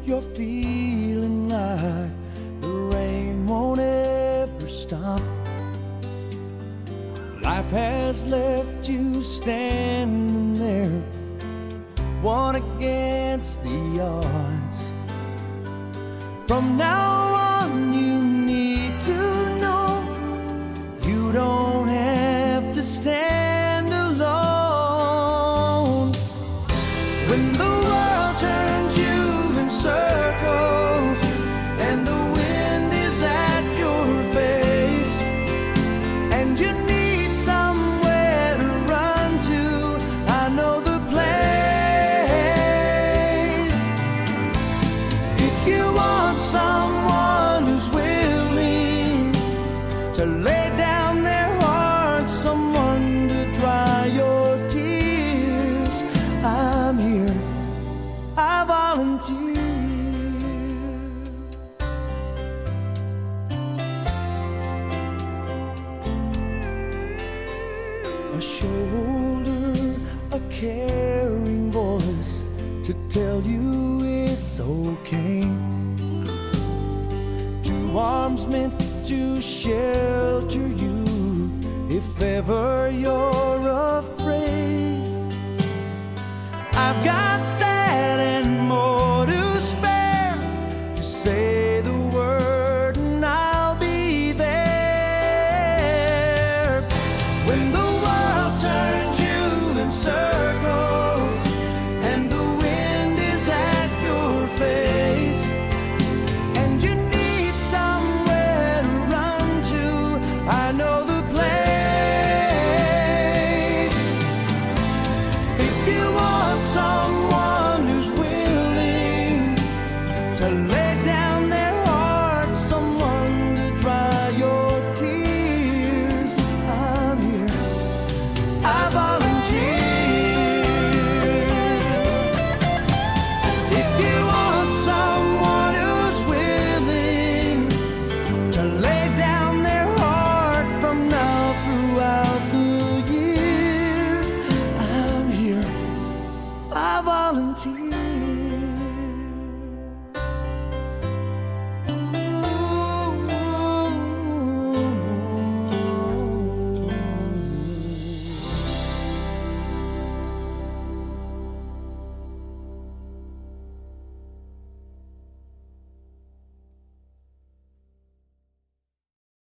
you're feeling like the rain won't ever stop. Life has left you standing there, one against the odds. From now on you need to know you don't have to stand alone. When the world turns you in circles and the wind is at your face, and you need somewhere to run to, I know the place. If you want someone who's willing to lay down their hearts, someone to dry your tears, I'm here, I volunteer. A shoulder, a caring voice to tell you it's okay. Two arms meant to shelter you if ever you're afraid. I've got